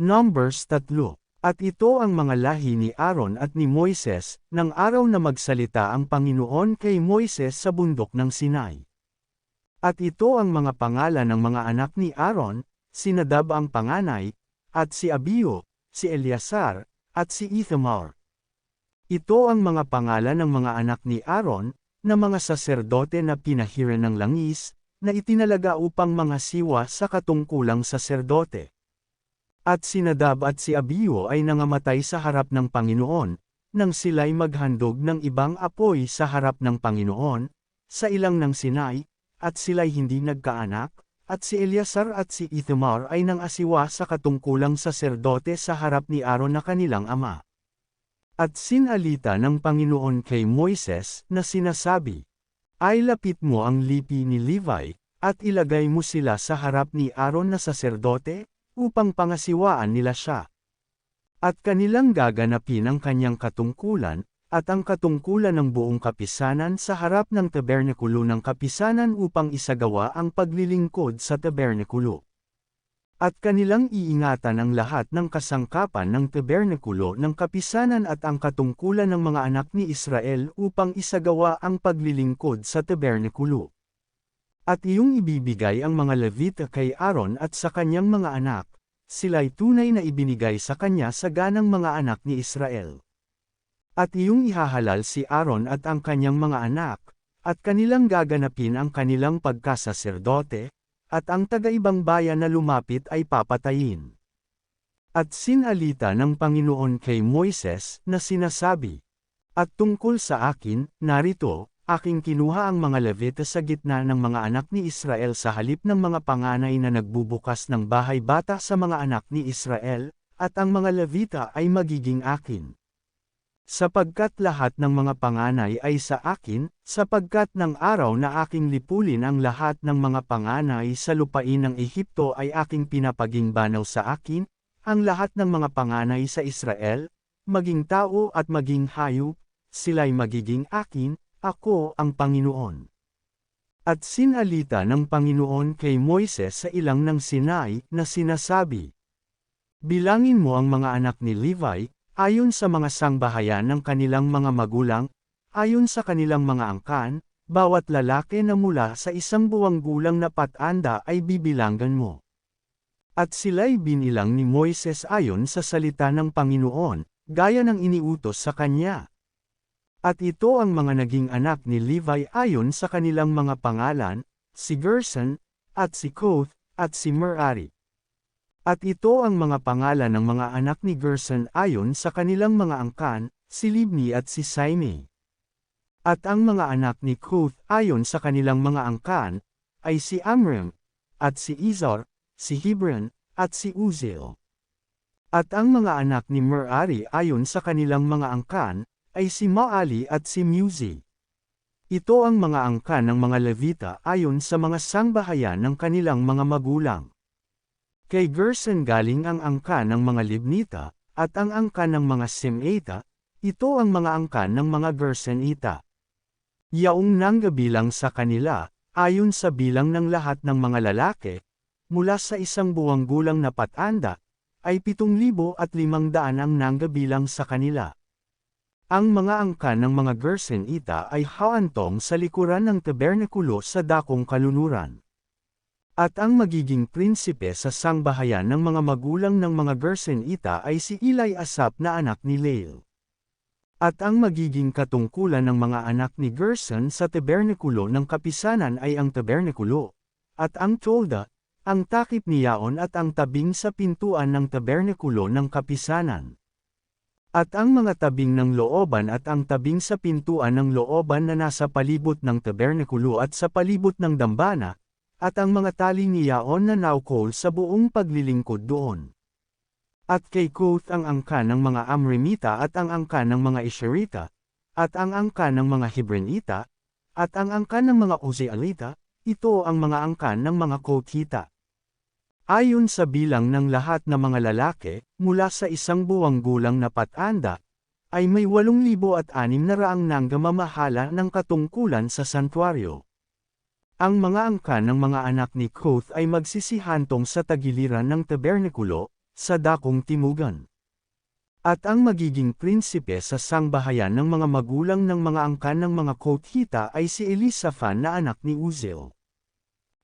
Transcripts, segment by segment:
Numbers 3. At ito ang mga lahi ni Aaron at ni Moises, ng araw na magsalita ang Panginoon kay Moises sa bundok ng Sinai. At ito ang mga pangalan ng mga anak ni Aaron, si Nadab ang panganay, at si Abihu, si Eleazar, at si Ithamar. Ito ang mga pangalan ng mga anak ni Aaron, na mga saserdote na pinahiran ng langis, na itinalaga upang mga siwa sa katungkulang saserdote. At si Nadab at si Abihu ay nangamatay sa harap ng Panginoon, nang sila'y maghandog ng ibang apoy sa harap ng Panginoon, sa ilang ng Sinai, at sila'y hindi nagkaanak, at si Eleazar at si Ithamar ay nangasiwa sa katungkulang saserdote sa harap ni Aaron na kanilang ama. At sinalita ng Panginoon kay Moises na sinasabi, ay lapit mo ang lipi ni Levi, at ilagay mo sila sa harap ni Aaron na saserdote, upang pangasiwaan nila siya. At kanilang gaganapin ang kanyang katungkulan, at ang katungkulan ng buong kapisanan sa harap ng tabernakulo ng kapisanan upang isagawa ang paglilingkod sa tabernakulo. At kanilang iingatan ang lahat ng kasangkapan ng tabernakulo ng kapisanan at ang katungkulan ng mga anak ni Israel upang isagawa ang paglilingkod sa tabernakulo. At iyong ibibigay ang mga Levita kay Aaron at sa kanyang mga anak, sila'y tunay na ibinigay sa kanya sa ganang mga anak ni Israel. At iyong ihahalal si Aaron at ang kanyang mga anak, at kanilang gaganapin ang kanilang pagkasaserdote, at ang taga-ibang bayan na lumapit ay papatayin. At sinalita ng Panginoon kay Moises na sinasabi, at tungkol sa akin, narito, aking kinuha ang mga Levita sa gitna ng mga anak ni Israel sa halip ng mga panganay na nagbubukas ng bahay bata sa mga anak ni Israel, at ang mga Levita ay magiging akin. Sapagkat lahat ng mga panganay ay sa akin, sapagkat ng araw na aking lipulin ang lahat ng mga panganay sa lupain ng Ehipto ay aking pinapaging banaw sa akin, ang lahat ng mga panganay sa Israel, maging tao at maging hayop, sila'y magiging akin, ako ang Panginoon. At sinalita ng Panginoon kay Moises sa ilang ng Sinai na sinasabi, bilangin mo ang mga anak ni Levi, ayon sa mga sangbahayan ng kanilang mga magulang, ayon sa kanilang mga angkan, bawat lalaki na mula sa 1 buwang gulang na patanda ay bibilangan mo. At sila'y binilang ni Moises ayon sa salita ng Panginoon, gaya ng iniutos sa kanya. At ito ang mga naging anak ni Levi ayon sa kanilang mga pangalan, si Gerson, at si Kohath, at si Merari. At ito ang mga pangalan ng mga anak ni Gerson ayon sa kanilang mga angkan, si Libni at si Simei. At ang mga anak ni Kohath ayon sa kanilang mga angkan, ay si Amram, at si Izhar, si Hebron, at si Uzziel. At ang mga anak ni Merari ayon sa kanilang mga angkan, ay si Maali at si Muzi. Ito ang mga angkan ng mga Levita ayon sa mga sangbahayan ng kanilang mga magulang. Kay Gerson galing ang angkan ng mga Libnita, at ang angkan ng mga Simeita, ito ang mga angkan ng mga Gersonita. Yaong nanggabilang sa kanila, ayon sa bilang ng lahat ng mga lalaki, mula sa 1 buwang gulang na patanda, ay 7,500 ang nanggabilang sa kanila. Ang mga angkan ng mga Gersonita ay haantong sa likuran ng tabernakulo sa dakong kalunuran. At ang magiging prinsipe sa sangbahayan ng mga magulang ng mga Gersonita ay si Eliasap na anak ni Lael. At ang magiging katungkulan ng mga anak ni Gerson sa tabernakulo ng kapisanan ay ang tabernakulo, at ang tolda, ang takip ni Yaon at ang tabing sa pintuan ng tabernakulo ng kapisanan. At ang mga tabing ng looban at ang tabing sa pintuan ng looban na nasa palibot ng tabernakulo at sa palibot ng dambana, at ang mga tali ni Yaon na naukol sa buong paglilingkod doon. At kay Kohath ang angkan ng mga Amramita at ang angkan ng mga Isharita, at ang angkan ng mga Hebronita, at ang angkan ng mga Uzzielita, ito ang mga angkan ng mga Kohathita. Ayon sa bilang ng lahat ng mga lalaki, mula sa 1 buwang gulang na patanda, ay may 8,600 nanggamamahala ng katungkulan sa santuaryo. Ang mga angkan ng mga anak ni Kohath ay magsisihantong sa tagiliran ng tabernakulo, sa dakong timugan. At ang magiging prinsipe sa sangbahayan ng mga magulang ng mga angkan ng mga Kohathita ay si Elisaphan na anak ni Uziel.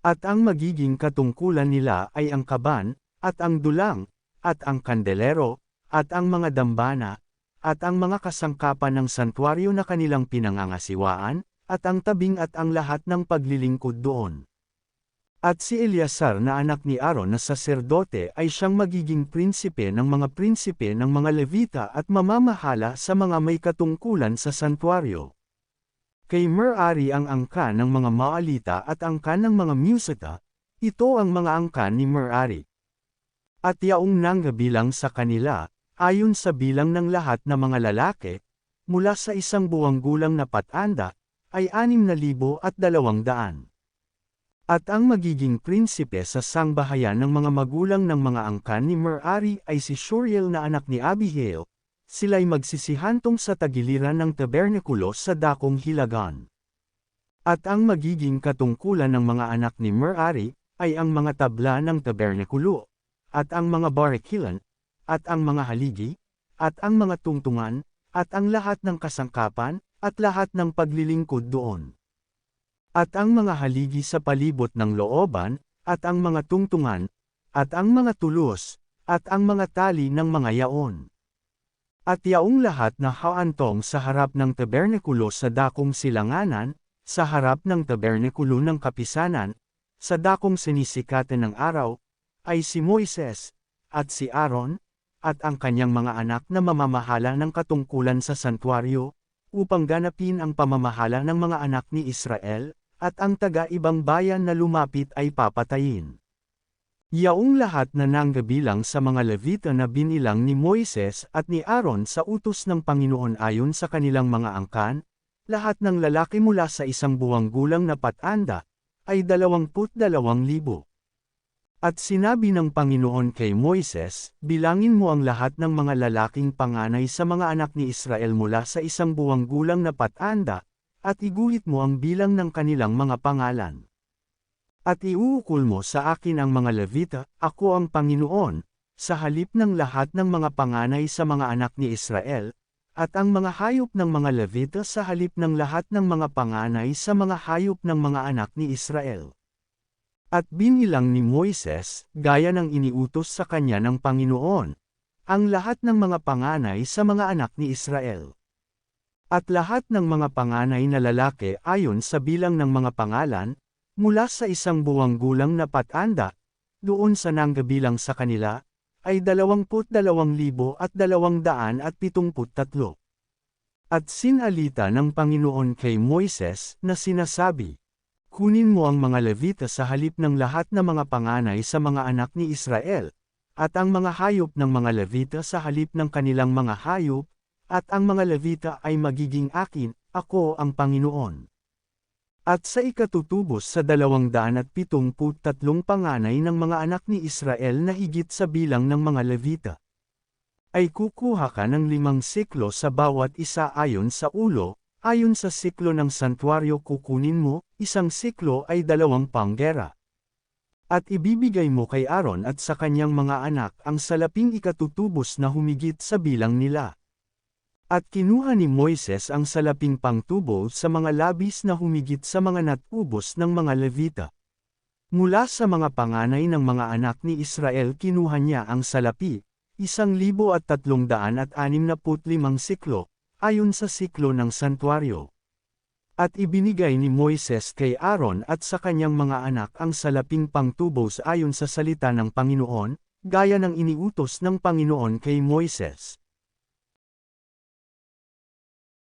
At ang magiging katungkulan nila ay ang kaban, at ang dulang, at ang kandelero, at ang mga dambana, at ang mga kasangkapan ng santuaryo na kanilang pinangangasiwaan, at ang tabing at ang lahat ng paglilingkod doon. At si Eleazar na anak ni Aaron na saserdote ay siyang magiging prinsipe ng mga Levita at mamamahala sa mga may katungkulan sa santuaryo. Kay Merari ang angkan ng mga Maalita at angkan ng mga Musita, ito ang mga angkan ni Merari. At yaong nanggabilang sa kanila, ayon sa bilang ng lahat na mga lalaki, mula sa 1 buwang gulang na patanda, ay 6,200. At ang magiging prinsipe sa sangbahayan ng mga magulang ng mga angkan ni Merari ay si Shuriel na anak ni Abihail, sila'y magsisihantong sa tagiliran ng tabernikulo sa dakong hilagan. At ang magiging katungkulan ng mga anak ni Merari ay ang mga tabla ng tabernikulo, at ang mga barakilan, at ang mga haligi, at ang mga tungtungan, at ang lahat ng kasangkapan, at lahat ng paglilingkod doon. At ang mga haligi sa palibot ng looban, at ang mga tungtungan, at ang mga tulos, at ang mga tali ng mga yaon. At yaong lahat na haantong sa harap ng tabernikulo sa dakong silanganan, sa harap ng tabernikulo ng kapisanan, sa dakong sinisikatan ng araw, ay si Moises, at si Aaron, at ang kanyang mga anak na mamamahala ng katungkulan sa santuaryo, upang ganapin ang pamamahala ng mga anak ni Israel, at ang taga-ibang bayan na lumapit ay papatayin. Yaong lahat na nanggabilang sa mga Levita na binilang ni Moises at ni Aaron sa utos ng Panginoon ayon sa kanilang mga angkan, lahat ng lalaki mula sa 1 buwang gulang na patanda, ay 22,000. At sinabi ng Panginoon kay Moises, bilangin mo ang lahat ng mga lalaking panganay sa mga anak ni Israel mula sa 1 buwang gulang na patanda, at iguhit mo ang bilang ng kanilang mga pangalan. At iuukol mo sa akin ang mga Levita, ako ang Panginoon, sa halip ng lahat ng mga panganay sa mga anak ni Israel, at ang mga hayop ng mga Levita sa halip ng lahat ng mga panganay sa mga hayop ng mga anak ni Israel. At binilang ni Moises, gaya ng iniutos sa kanya ng Panginoon, ang lahat ng mga panganay sa mga anak ni Israel. At lahat ng mga panganay na lalaki ayon sa bilang ng mga pangalan, mula sa 1 buwang gulang na patanda, doon sa nanggabilang sa kanila, ay 22,273. At sinalita ng Panginoon kay Moises na sinasabi, kunin mo ang mga Levita sa halip ng lahat na mga panganay sa mga anak ni Israel, at ang mga hayop ng mga Levita sa halip ng kanilang mga hayop, at ang mga Levita ay magiging akin, ako ang Panginoon. At sa ikatutubos sa 273 panganay ng mga anak ni Israel na higit sa bilang ng mga Levita, ay kukuha ka ng 5 siklo sa bawat isa ayon sa ulo, ayon sa siklo ng santuaryo kukunin mo, 1 siklo ay 2 panggera. At ibibigay mo kay Aaron at sa kanyang mga anak ang salaping ikatutubos na humigit sa bilang nila. At kinuha ni Moises ang salaping pangtubo sa mga labis na humigit sa mga natubos ng mga Levita. Mula sa mga panganay ng mga anak ni Israel kinuha niya ang salapi, 1,365 siklo, ayon sa siklo ng santuaryo. At ibinigay ni Moises kay Aaron at sa kanyang mga anak ang salaping pangtubo ayon sa salita ng Panginoon, gaya ng iniutos ng Panginoon kay Moises.